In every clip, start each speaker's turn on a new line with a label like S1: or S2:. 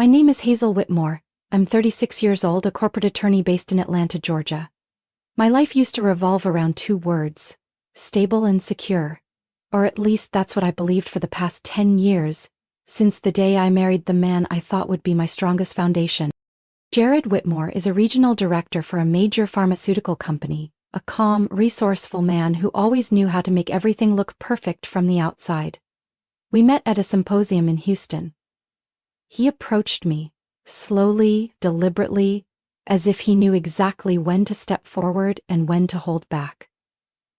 S1: My name is Hazel Whitmore. I'm 36 years old, a corporate attorney based in Atlanta, Georgia. My life used to revolve around two words: stable and secure. Or at least that's what I believed for the past 10 years, since the day I married the man I thought would be my strongest foundation. Jared Whitmore is a regional director for a major pharmaceutical company, a calm, resourceful man who always knew how to make everything look perfect from the outside. We met at a symposium in Houston. He approached me, slowly, deliberately, as if he knew exactly when to step forward and when to hold back.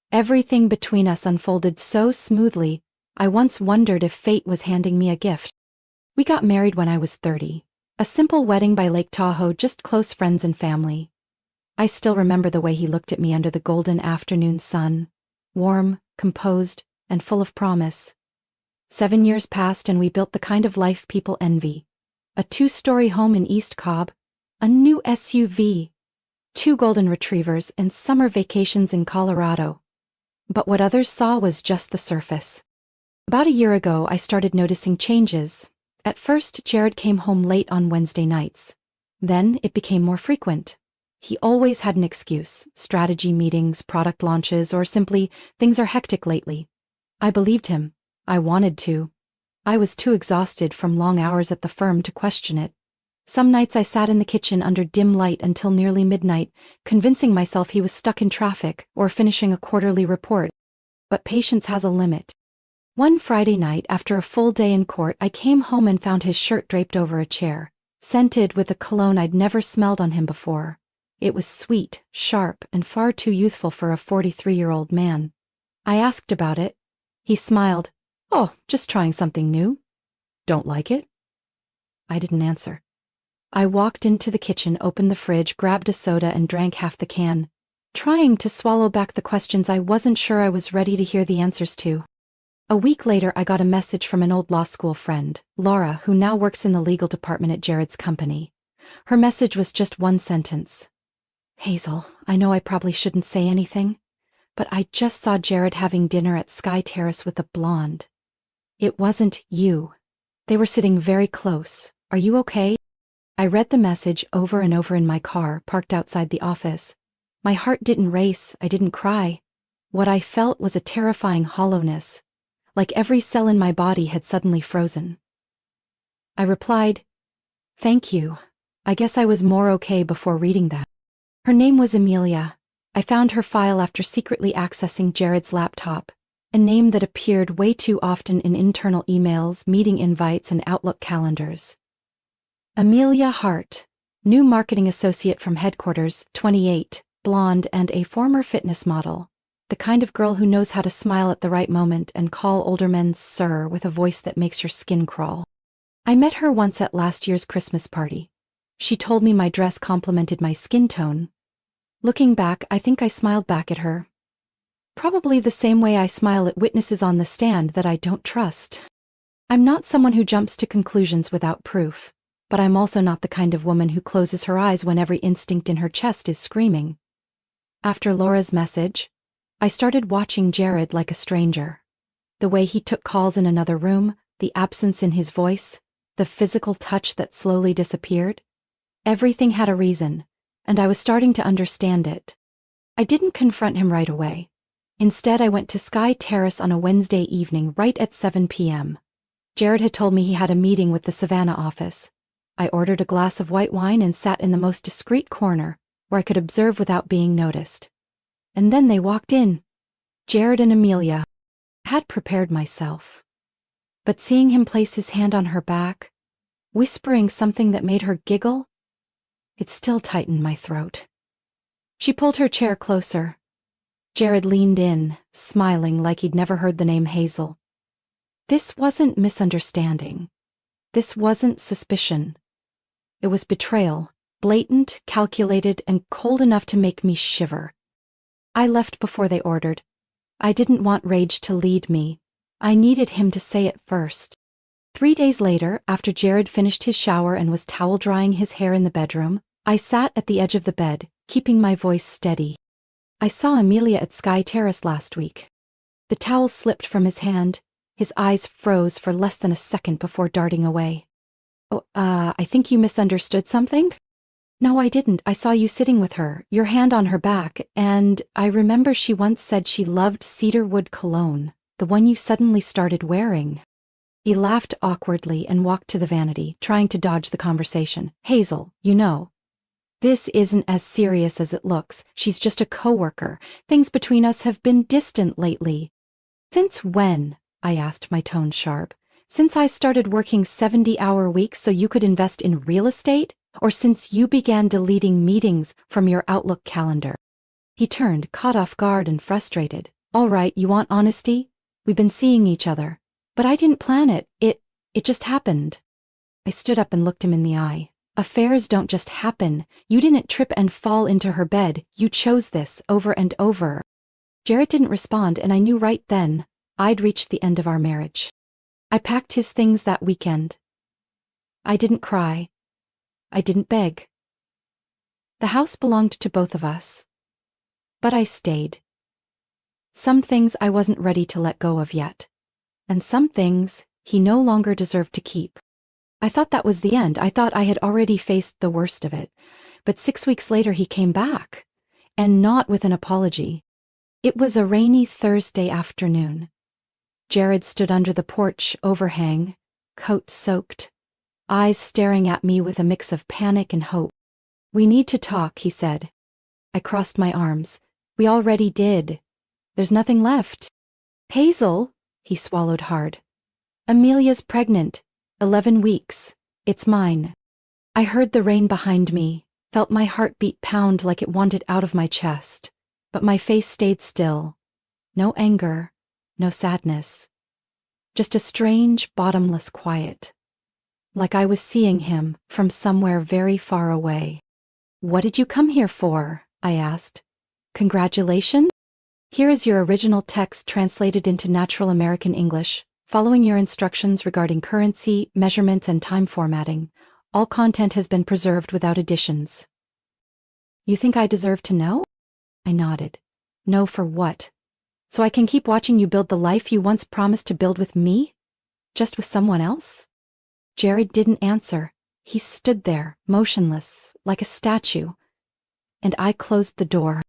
S1: Everything between us unfolded so smoothly, I once wondered if fate was handing me a gift. We got married when I was 30. A simple wedding by Lake Tahoe, just close friends and family. I still remember the way he looked at me under the golden afternoon sun, warm, composed, and full of promise. 7 years passed and we built the kind of life people envy. A 2-story home in East Cobb, a new SUV, 2 golden retrievers, and summer vacations in Colorado. But what others saw was just the surface. About a year ago, I started noticing changes. At first, Jared came home late on Wednesday nights. Then it became more frequent. He always had an excuse: strategy meetings, product launches, or simply, things are hectic lately. I believed him. I wanted to. I was too exhausted from long hours at the firm to question it. Some nights I sat in the kitchen under dim light until nearly midnight, convincing myself he was stuck in traffic or finishing a quarterly report. But patience has a limit. One Friday night, after a full day in court, I came home and found his shirt draped over a chair, scented with a cologne I'd never smelled on him before. It was sweet, sharp, and far too youthful for a 43-year-old man. I asked about it. He smiled. "Oh, just trying something new. Don't like it?" I didn't answer. I walked into the kitchen, opened the fridge, grabbed a soda, and drank half the can, trying to swallow back the questions I wasn't sure I was ready to hear the answers to. A week later, I got a message from an old law school friend, Laura, who now works in the legal department at Jared's company. Her message was just one sentence. "Hazel, I know I probably shouldn't say anything, but I just saw Jared having dinner at Sky Terrace with a blonde. It wasn't you. They were sitting very close. Are you okay?" I read the message over and over in my car, parked outside the office. My heart didn't race, I didn't cry. What I felt was a terrifying hollowness, like every cell in my body had suddenly frozen. I replied, "Thank you. I guess I was more okay before reading that." Her name was Amelia. I found her file after secretly accessing Jared's laptop, a name that appeared way too often in internal emails, meeting invites, and Outlook calendars. Amelia Hart, new marketing associate from headquarters, 28, blonde, and a former fitness model. The kind of girl who knows how to smile at the right moment and call older men sir with a voice that makes your skin crawl. I met her once at last year's Christmas party. She told me my dress complimented my skin tone. Looking back, I think I smiled back at her. Probably the same way I smile at witnesses on the stand that I don't trust. I'm not someone who jumps to conclusions without proof, but I'm also not the kind of woman who closes her eyes when every instinct in her chest is screaming. After Laura's message, I started watching Jared like a stranger. The way he took calls in another room, the absence in his voice, the physical touch that slowly disappeared. Everything had a reason, and I was starting to understand it. I didn't confront him right away. Instead, I went to Sky Terrace on a Wednesday evening right at 7 p.m. Jared had told me he had a meeting with the Savannah office. I ordered a glass of white wine and sat in the most discreet corner, where I could observe without being noticed. And then they walked in. Jared and Amelia. I had prepared myself. But seeing him place his hand on her back, whispering something that made her giggle, it still tightened my throat. She pulled her chair closer. Jared leaned in, smiling like he'd never heard the name Hazel. This wasn't misunderstanding. This wasn't suspicion. It was betrayal, blatant, calculated, and cold enough to make me shiver. I left before they ordered. I didn't want rage to lead me. I needed him to say it first. 3 days later, after Jared finished his shower and was towel drying his hair in the bedroom, I sat at the edge of the bed, keeping my voice steady. "I saw Amelia at Sky Terrace last week." The towel slipped from his hand. His eyes froze for less than a second before darting away. Oh, I think you misunderstood something? No, I didn't. I saw you sitting with her, your hand on her back, and I remember she once said she loved cedarwood cologne, the one you suddenly started wearing. He laughed awkwardly and walked to the vanity, trying to dodge the conversation. Hazel, you know, this isn't as serious as it looks. She's just a coworker. Things between us have been distant lately. Since when? I asked, my tone sharp. Since I started working 70-hour weeks so you could invest in real estate? Or since you began deleting meetings from your Outlook calendar? He turned, caught off guard and frustrated. All right, you want honesty? We've been seeing each other. But I didn't plan it. It just happened. I stood up and looked him in the eye. Affairs don't just happen. You didn't trip and fall into her bed. You chose this over and over. Jared didn't respond, and I knew right then I'd reached the end of our marriage. I packed his things that weekend. I didn't cry. I didn't beg. The house belonged to both of us. But I stayed. Some things I wasn't ready to let go of yet. And some things he no longer deserved to keep. I thought that was the end. I thought I had already faced the worst of it. But 6 weeks later he came back. And not with an apology. It was a rainy Thursday afternoon. Jared stood under the porch overhang, coat soaked, eyes staring at me with a mix of panic and hope. We need to talk, he said. I crossed my arms. We already did. There's nothing left. Hazel, he swallowed hard. Amelia's pregnant. 11 weeks. It's mine. I heard the rain behind me, felt my heartbeat pound like it wanted out of my chest, but my face stayed still. No anger, no sadness. Just a strange, bottomless quiet. Like I was seeing him from somewhere very far away. What did you come here for? I asked. Congratulations? Here is your original text translated into natural American English. Following your instructions regarding currency, measurements, and time formatting, all content has been preserved without additions. You think I deserve to know? I nodded. Know for what? So I can keep watching you build the life you once promised to build with me? Just with someone else? Jared didn't answer. He stood there, motionless, like a statue. And I closed the door.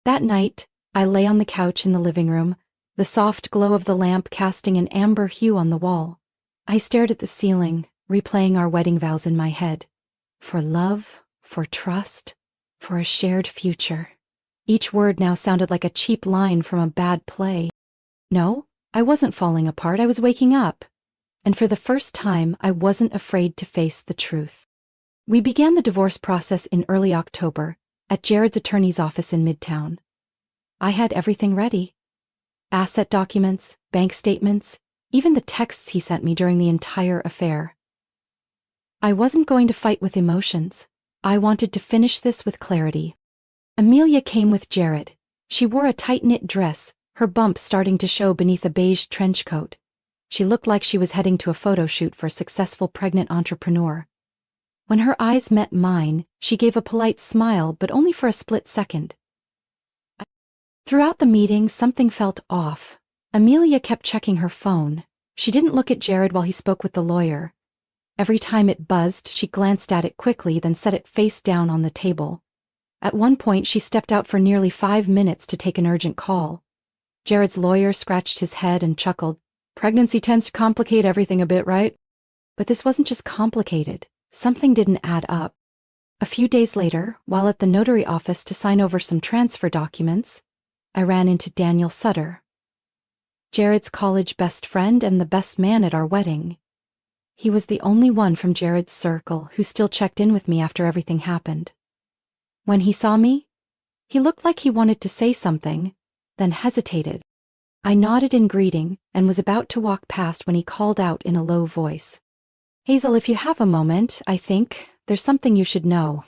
S1: That night, I lay on the couch in the living room, the soft glow of the lamp casting an amber hue on the wall. I stared at the ceiling, replaying our wedding vows in my head. For love, for trust, for a shared future. Each word now sounded like a cheap line from a bad play. No, I wasn't falling apart, I was waking up. And for the first time, I wasn't afraid to face the truth. We began the divorce process in early October, at Jared's attorney's office in Midtown. I had everything ready. Asset documents, bank statements, even the texts he sent me during the entire affair. I wasn't going to fight with emotions. I wanted to finish this with clarity. Amelia came with Jared. She wore a tight-knit dress, her bumps starting to show beneath a beige trench coat. She looked like she was heading to a photo shoot for a successful pregnant entrepreneur. When her eyes met mine, she gave a polite smile, but only for a split second. Throughout the meeting, something felt off. Amelia kept checking her phone. She didn't look at Jared while he spoke with the lawyer. Every time it buzzed, she glanced at it quickly, then set it face down on the table. At one point, she stepped out for nearly 5 minutes to take an urgent call. Jared's lawyer scratched his head and chuckled. Pregnancy tends to complicate everything a bit, right? But this wasn't just complicated. Something didn't add up. A few days later, while at the notary office to sign over some transfer documents, I ran into Daniel Sutter, Jared's college best friend and the best man at our wedding. He was the only one from Jared's circle who still checked in with me after everything happened. When he saw me, he looked like he wanted to say something, then hesitated. I nodded in greeting and was about to walk past when he called out in a low voice. Hazel, if you have a moment, I think there's something you should know.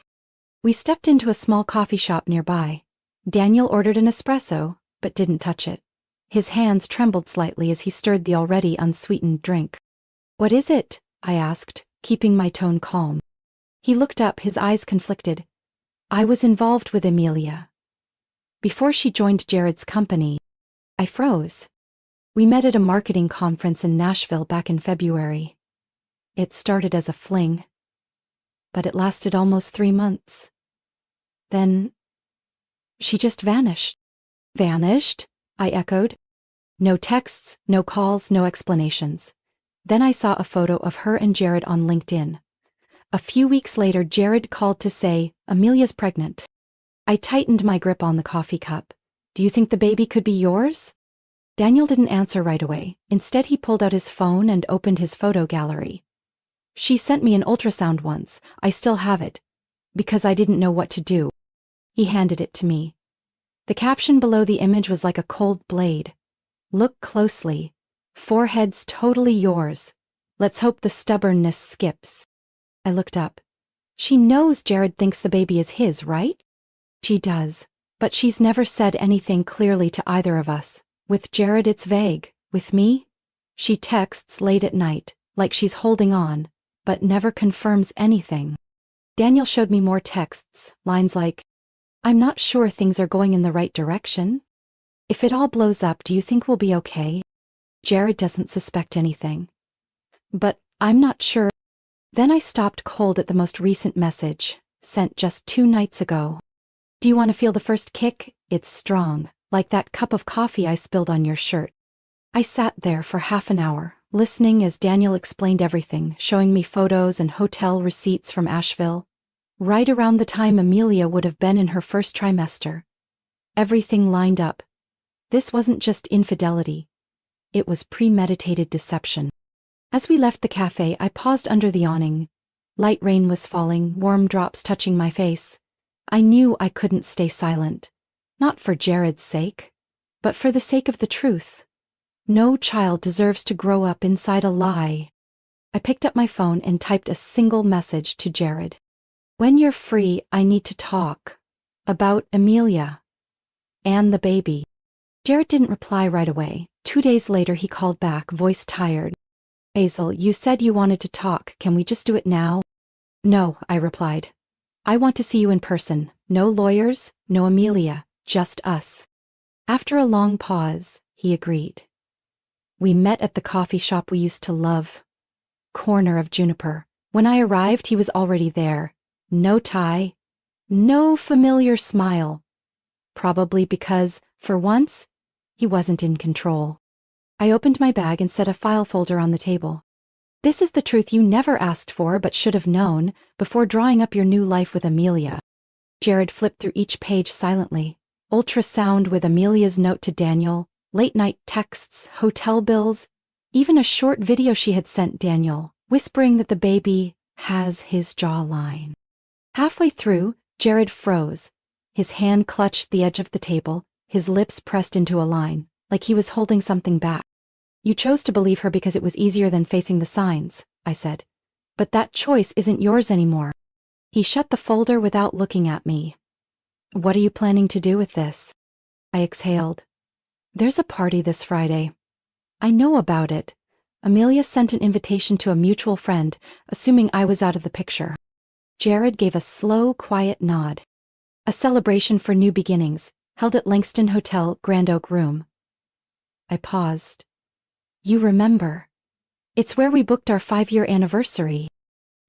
S1: We stepped into a small coffee shop nearby. Daniel ordered an espresso, but didn't touch it. His hands trembled slightly as he stirred the already unsweetened drink. What is it? I asked, keeping my tone calm. He looked up, his eyes conflicted. I was involved with Amelia. Before she joined Jared's company, I froze. We met at a marketing conference in Nashville back in February. It started as a fling, but it lasted almost 3 months. Then she just vanished. Vanished? I echoed. No texts, no calls, no explanations. Then I saw a photo of her and Jared on LinkedIn. A few weeks later, Jared called to say, "Amelia's pregnant." I tightened my grip on the coffee cup. "Do you think the baby could be yours?" Daniel didn't answer right away. Instead, he pulled out his phone and opened his photo gallery. "She sent me an ultrasound once. I still have it. Because I didn't know what to do." He handed it to me. The caption below the image was like a cold blade. "Look closely. Forehead's totally yours. Let's hope the stubbornness skips." I looked up. "She knows Jared thinks the baby is his, right?" "She does. But she's never said anything clearly to either of us. With Jared it's vague. With me? She texts late at night, like she's holding on, but never confirms anything." Daniel showed me more texts, lines like, "I'm not sure things are going in the right direction. If it all blows up, do you think we'll be okay? Jared doesn't suspect anything. But I'm not sure." Then I stopped cold at the most recent message, sent just 2 nights ago. "Do you want to feel the first kick? It's strong, like that cup of coffee I spilled on your shirt." I sat there for half an hour, listening as Daniel explained everything, showing me photos and hotel receipts from Asheville, right around the time Amelia would have been in her first trimester. Everything lined up. This wasn't just infidelity. It was premeditated deception. As we left the cafe, I paused under the awning. Light rain was falling, warm drops touching my face. I knew I couldn't stay silent. Not for Jared's sake, but for the sake of the truth. No child deserves to grow up inside a lie. I picked up my phone and typed a single message to Jared. "When you're free, I need to talk. About Amelia. And the baby." Jared didn't reply right away. 2 days later he called back, voice tired. "Hazel, you said you wanted to talk. Can we just do it now?" "No," I replied. "I want to see you in person. No lawyers, no Amelia, just us." After a long pause, he agreed. We met at the coffee shop we used to love. Corner of Juniper. When I arrived, he was already there. No tie. No familiar smile. Probably because, for once, he wasn't in control. I opened my bag and set a file folder on the table. "This is the truth you never asked for but should have known before drawing up your new life with Amelia." Jared flipped through each page silently. Ultrasound with Amelia's note to Daniel, late-night texts, hotel bills, even a short video she had sent Daniel, whispering that the baby has his jawline. Halfway through, Jared froze. His hand clutched the edge of the table, his lips pressed into a line, like he was holding something back. "You chose to believe her because it was easier than facing the signs," I said. "But that choice isn't yours anymore." He shut the folder without looking at me. "What are you planning to do with this?" I exhaled. "There's a party this Friday." "I know about it. Amelia sent an invitation to a mutual friend, assuming I was out of the picture." Jared gave a slow, quiet nod. "A celebration for new beginnings, held at Langston Hotel, Grand Oak Room." I paused. "You remember. It's where we booked our 5-year anniversary."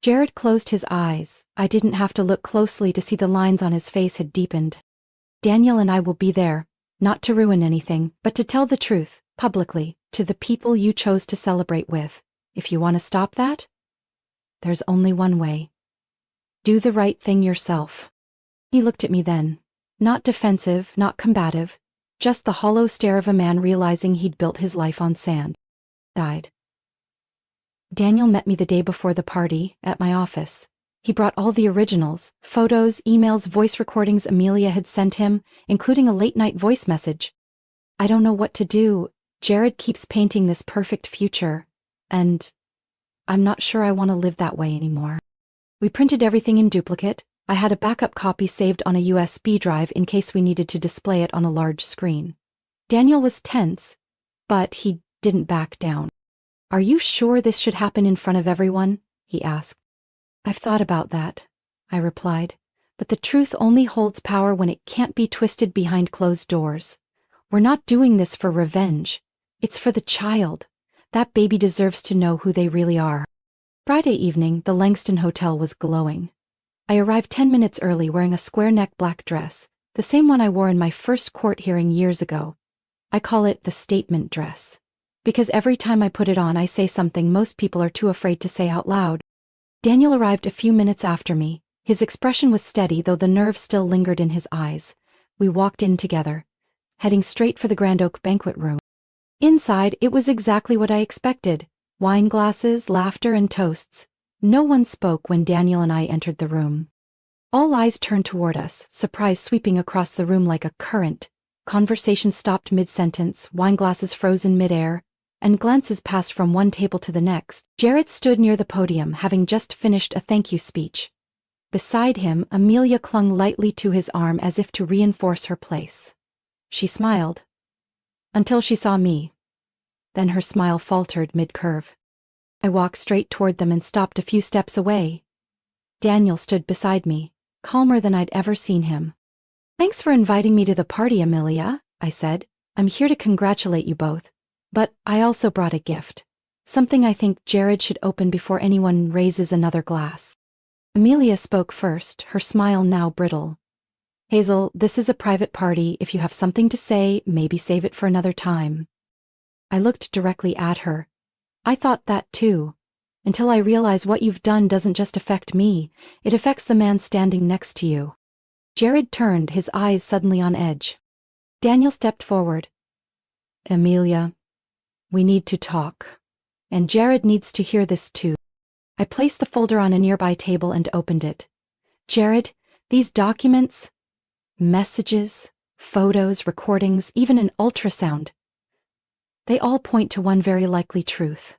S1: Jared closed his eyes. I didn't have to look closely to see the lines on his face had deepened. "Daniel and I will be there, not to ruin anything, but to tell the truth, publicly, to the people you chose to celebrate with. If you want to stop that, there's only one way. Do the right thing yourself." He looked at me then. Not defensive, not combative, just the hollow stare of a man realizing he'd built his life on sand. Died. Daniel met me the day before the party, at my office. He brought all the originals, photos, emails, voice recordings Amelia had sent him, including a late-night voice message. "I don't know what to do. Jared keeps painting this perfect future, and I'm not sure I want to live that way anymore." We printed everything in duplicate. I had a backup copy saved on a USB drive in case we needed to display it on a large screen. Daniel was tense, but he didn't back down. "Are you sure this should happen in front of everyone?" he asked. "I've thought about that," I replied, "but the truth only holds power when it can't be twisted behind closed doors. We're not doing this for revenge. It's for the child. That baby deserves to know who they really are." Friday evening, the Langston Hotel was glowing. I arrived 10 minutes early wearing a square-neck black dress, the same one I wore in my first court hearing years ago. I call it the statement dress. Because every time I put it on, I say something most people are too afraid to say out loud. Daniel arrived a few minutes after me. His expression was steady, though the nerve still lingered in his eyes. We walked in together, heading straight for the Grand Oak banquet room. Inside, it was exactly what I expected. Wine glasses, laughter, and toasts. No one spoke when Daniel and I entered the room. All eyes turned toward us, surprise sweeping across the room like a current. Conversation stopped mid-sentence, wine glasses froze in mid-air, and glances passed from one table to the next. Jared stood near the podium, having just finished a thank you speech. Beside him, Amelia clung lightly to his arm as if to reinforce her place. She smiled. Until she saw me. Then her smile faltered mid-curve. I walked straight toward them and stopped a few steps away. Daniel stood beside me, calmer than I'd ever seen him. "Thanks for inviting me to the party, Amelia," I said. "I'm here to congratulate you both. But I also brought a gift. Something I think Jared should open before anyone raises another glass." Amelia spoke first, her smile now brittle. "Hazel, this is a private party. If you have something to say, maybe save it for another time." I looked directly at her. I thought that too. Until I realize what you've done doesn't just affect me, it affects the man standing next to you. Jared turned, his eyes suddenly on edge. Daniel stepped forward. "Amelia, we need to talk. And Jared needs to hear this too." I placed the folder on a nearby table and opened it. "Jared, these documents, messages, photos, recordings, even an ultrasound, they all point to one very likely truth.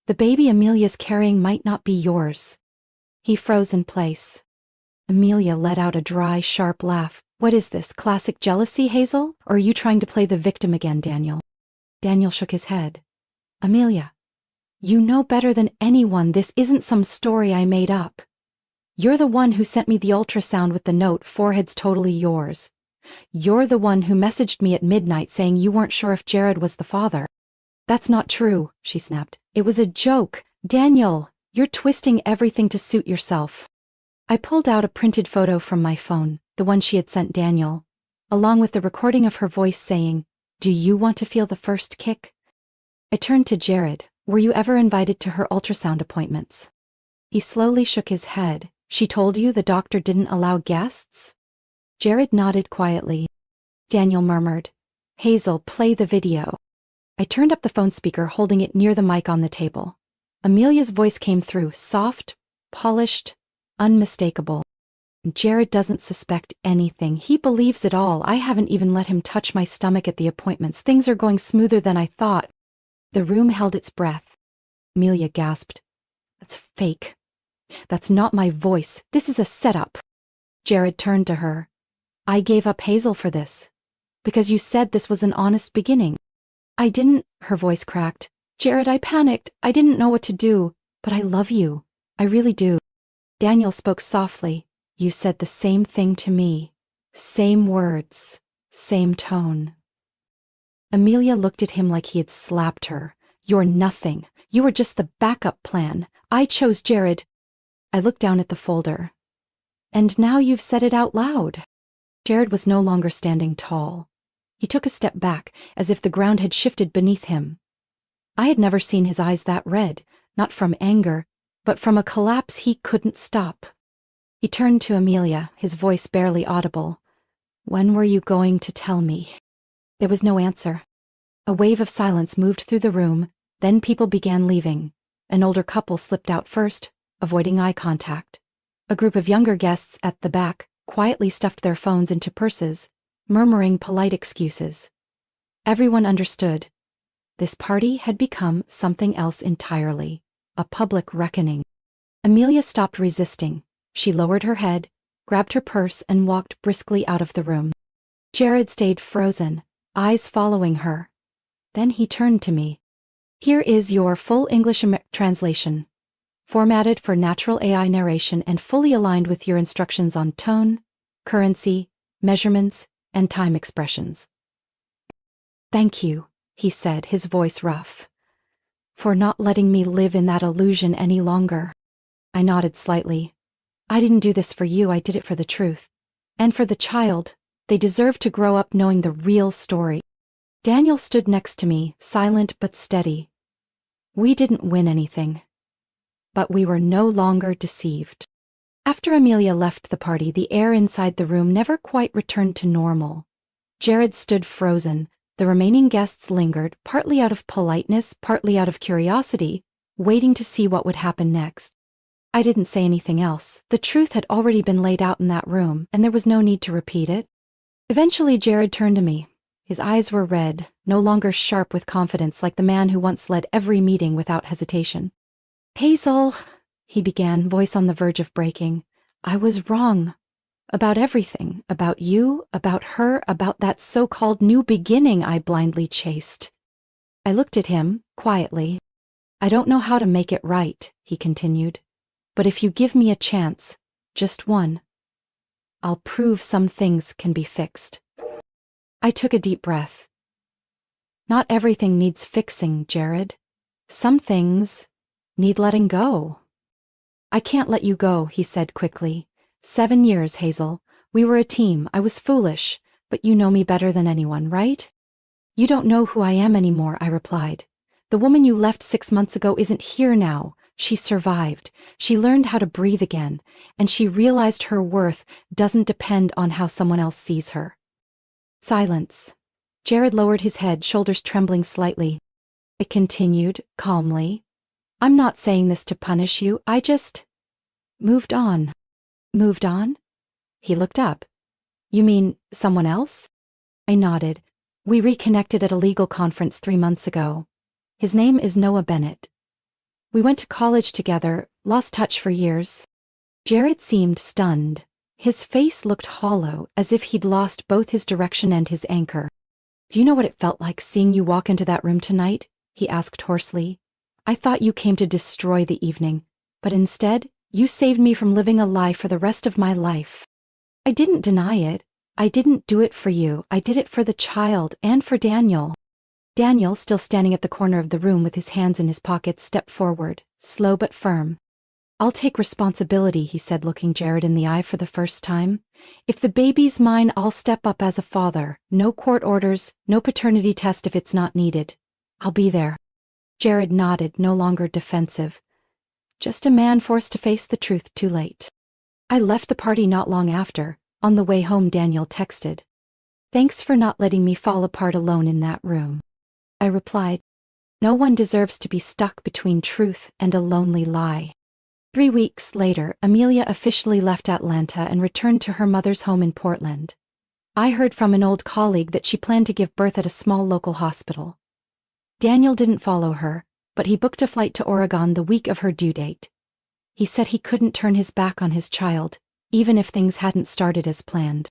S1: The baby Amelia's carrying might not be yours." He froze in place. Amelia let out a dry, sharp laugh. "What is this, classic jealousy, Hazel? Or are you trying to play the victim again, Daniel?" Daniel shook his head. "Amelia, you know better than anyone this isn't some story I made up. You're the one who sent me the ultrasound with the note, 'Forehead's totally yours.' You're the one who messaged me at midnight saying you weren't sure if Jared was the father." "That's not true," she snapped. "It was a joke. Daniel, you're twisting everything to suit yourself." I pulled out a printed photo from my phone, the one she had sent Daniel, along with the recording of her voice saying, "Do you want to feel the first kick?" I turned to Jared. "Were you ever invited to her ultrasound appointments?" He slowly shook his head. "She told you the doctor didn't allow guests?" Jared nodded quietly. Daniel murmured, "Hazel, play the video." I turned up the phone speaker, holding it near the mic on the table. Amelia's voice came through, soft, polished, unmistakable. "Jared doesn't suspect anything. He believes it all. I haven't even let him touch my stomach at the appointments. Things are going smoother than I thought." The room held its breath. Amelia gasped. "That's fake. That's not my voice. This is a setup." Jared turned to her. "I gave up Hazel for this. Because you said this was an honest beginning." "I didn't," her voice cracked. "Jared, I panicked. I didn't know what to do. But I love you. I really do." Daniel spoke softly. "You said the same thing to me. Same words. Same tone." Amelia looked at him like he had slapped her. "You're nothing. You were just the backup plan. I chose Jared." I looked down at the folder. "And now you've said it out loud." Jared was no longer standing tall. He took a step back, as if the ground had shifted beneath him. I had never seen his eyes that red, not from anger, but from a collapse he couldn't stop. He turned to Amelia, his voice barely audible. "When were you going to tell me?" There was no answer. A wave of silence moved through the room, then people began leaving. An older couple slipped out first, avoiding eye contact. A group of younger guests at the back quietly stuffed their phones into purses, murmuring polite excuses. Everyone understood. This party had become something else entirely, a public reckoning. Amelia stopped resisting. She lowered her head, grabbed her purse, and walked briskly out of the room. Jared stayed frozen, eyes following her. Then he turned to me. "Here is your full English translation, formatted for natural AI narration and fully aligned with your instructions on tone, currency, measurements, and time expressions." "Thank you," he said, his voice rough. for not letting me live in that illusion any longer. I nodded slightly. I didn't do this for you, I did it for the truth. And for the child. They deserve to grow up knowing the real story. Daniel stood next to me, silent but steady. We didn't win anything. But we were no longer deceived. After Amelia left the party, the air inside the room never quite returned to normal. Jared stood frozen. The remaining guests lingered, partly out of politeness, partly out of curiosity, waiting to see what would happen next. I didn't say anything else. The truth had already been laid out in that room, and there was no need to repeat it. Eventually, Jared turned to me. His eyes were red, no longer sharp with confidence like the man who once led every meeting without hesitation. Hazel, he began, voice on the verge of breaking. I was wrong. About everything. About you, about her, about that so-called new beginning I blindly chased. I looked at him, quietly. I don't know how to make it right, he continued. But if you give me a chance, just one, I'll prove some things can be fixed. I took a deep breath. Not everything needs fixing, Jared. Some things need letting go. I can't let you go, he said quickly. 7 years, Hazel. We were a team. I was foolish, but you know me better than anyone, right? You don't know who I am anymore, I replied. The woman you left 6 months ago isn't here now. She survived. She learned how to breathe again, and she realized her worth doesn't depend on how someone else sees her. Silence. Jared lowered his head, shoulders trembling slightly. It continued, calmly. I'm not saying this to punish you, I just moved on. Moved on? He looked up. You mean someone else? I nodded. We reconnected at a legal conference 3 months ago. His name is Noah Bennett. We went to college together, lost touch for years. Jared seemed stunned. His face looked hollow, as if he'd lost both his direction and his anchor. Do you know what it felt like seeing you walk into that room tonight? He asked hoarsely. I thought you came to destroy the evening, but instead, you saved me from living a lie for the rest of my life. I didn't deny it. I didn't do it for you. I did it for the child and for Daniel. Daniel, still standing at the corner of the room with his hands in his pockets, stepped forward, slow but firm. I'll take responsibility, he said, looking Jared in the eye for the first time. If the baby's mine, I'll step up as a father. No court orders, no paternity test if it's not needed. I'll be there. Jared nodded, no longer defensive. Just a man forced to face the truth too late. I left the party not long after. On the way home, Daniel texted. Thanks for not letting me fall apart alone in that room. I replied, no one deserves to be stuck between truth and a lonely lie. 3 weeks later, Amelia officially left Atlanta and returned to her mother's home in Portland. I heard from an old colleague that she planned to give birth at a small local hospital. Daniel didn't follow her, but he booked a flight to Oregon the week of her due date. He said he couldn't turn his back on his child, even if things hadn't started as planned.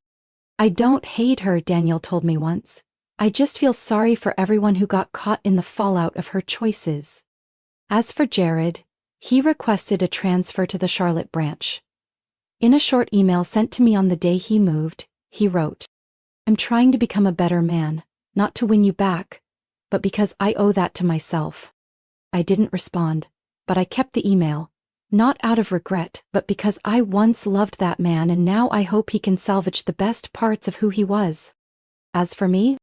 S1: I don't hate her, Daniel told me once. I just feel sorry for everyone who got caught in the fallout of her choices. As for Jared, he requested a transfer to the Charlotte branch. In a short email sent to me on the day he moved, he wrote, I'm trying to become a better man, not to win you back, but because I owe that to myself. I didn't respond, but I kept the email, not out of regret, but because I once loved that man and now I hope he can salvage the best parts of who he was. As for me,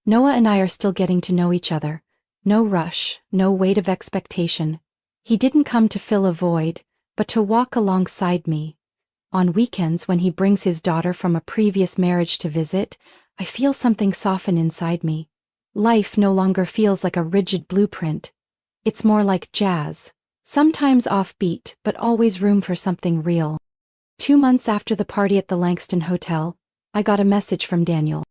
S1: Noah and I are still getting to know each other. No rush, no weight of expectation. He didn't come to fill a void, but to walk alongside me. On weekends when he brings his daughter from a previous marriage to visit, I feel something soften inside me. Life no longer feels like a rigid blueprint. It's more like jazz, sometimes offbeat, but always room for something real. 2 months after the party at the Langston Hotel, I got a message from Daniel.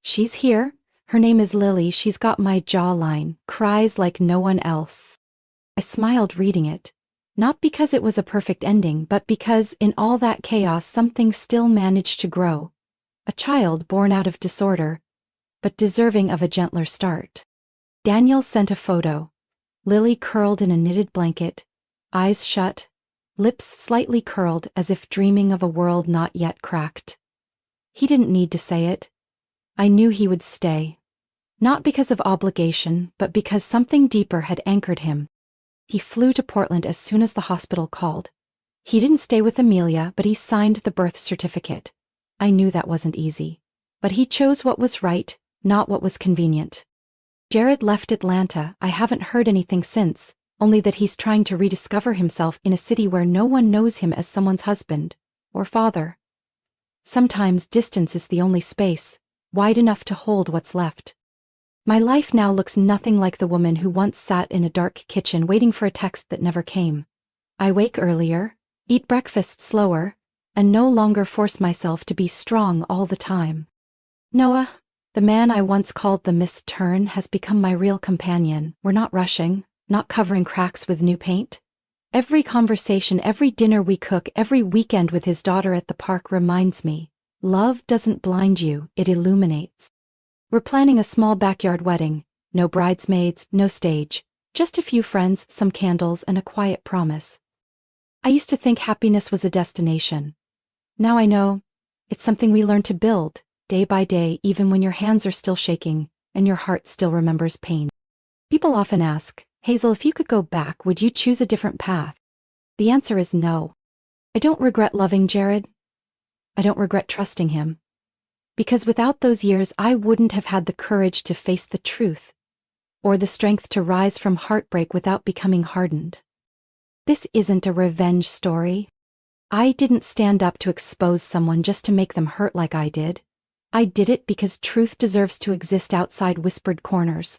S1: She's here. Her name is Lily. She's got my jawline, cries like no one else. I smiled reading it, not because it was a perfect ending, but because in all that chaos something still managed to grow. A child born out of disorder, but deserving of a gentler start. Daniel sent a photo. Lily curled in a knitted blanket, eyes shut, lips slightly curled as if dreaming of a world not yet cracked. He didn't need to say it. I knew he would stay. Not because of obligation, but because something deeper had anchored him. He flew to Portland as soon as the hospital called. He didn't stay with Amelia, but he signed the birth certificate. I knew that wasn't easy. But he chose what was right, not what was convenient. Jared left Atlanta. I haven't heard anything since, only that he's trying to rediscover himself in a city where no one knows him as someone's husband or father. Sometimes distance is the only space, wide enough to hold what's left. My life now looks nothing like the woman who once sat in a dark kitchen waiting for a text that never came. I wake earlier, eat breakfast slower, and no longer force myself to be strong all the time. Noah, the man I once called the missed turn, has become my real companion. We're not rushing, not covering cracks with new paint. Every conversation, every dinner we cook, every weekend with his daughter at the park reminds me, love doesn't blind you, it illuminates. We're planning a small backyard wedding, no bridesmaids, no stage, just a few friends, some candles, and a quiet promise. I used to think happiness was a destination. Now I know, it's something we learn to build, day by day, even when your hands are still shaking and your heart still remembers pain. People often ask, Hazel, if you could go back, would you choose a different path? The answer is no. I don't regret loving Jared. I don't regret trusting him. Because without those years, I wouldn't have had the courage to face the truth, or the strength to rise from heartbreak without becoming hardened. This isn't a revenge story. I didn't stand up to expose someone just to make them hurt like I did. I did it because truth deserves to exist outside whispered corners.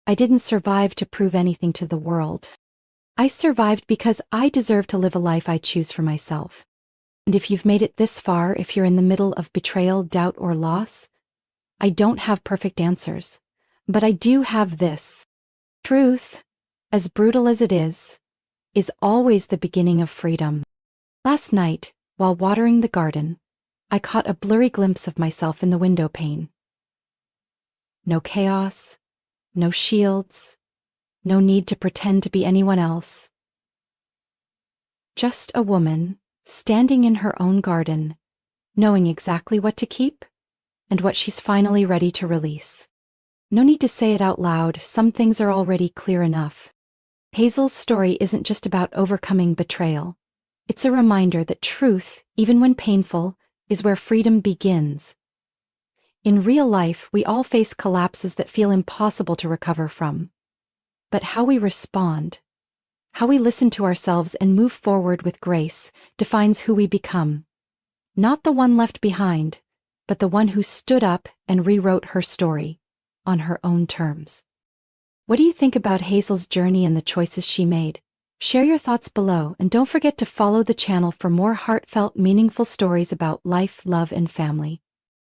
S1: I didn't survive to prove anything to the world. I survived because I deserve to live a life I choose for myself. And if you've made it this far, if you're in the middle of betrayal, doubt, or loss, I don't have perfect answers, but I do have this. Truth, as brutal as it is always the beginning of freedom. Last night, while watering the garden, I caught a blurry glimpse of myself in the window pane. No chaos, no shields, no need to pretend to be anyone else. Just a woman, standing in her own garden, knowing exactly what to keep and what she's finally ready to release. No need to say it out loud, some things are already clear enough. Hazel's story isn't just about overcoming betrayal. It's a reminder that truth, even when painful, is where freedom begins. In real life, we all face collapses that feel impossible to recover from. But how we respond, how we listen to ourselves and move forward with grace, defines who we become. Not the one left behind, but the one who stood up and rewrote her story, on her own terms. What do you think about Hazel's journey and the choices she made? Share your thoughts below, and don't forget to follow the channel for more heartfelt, meaningful stories about life, love, and family.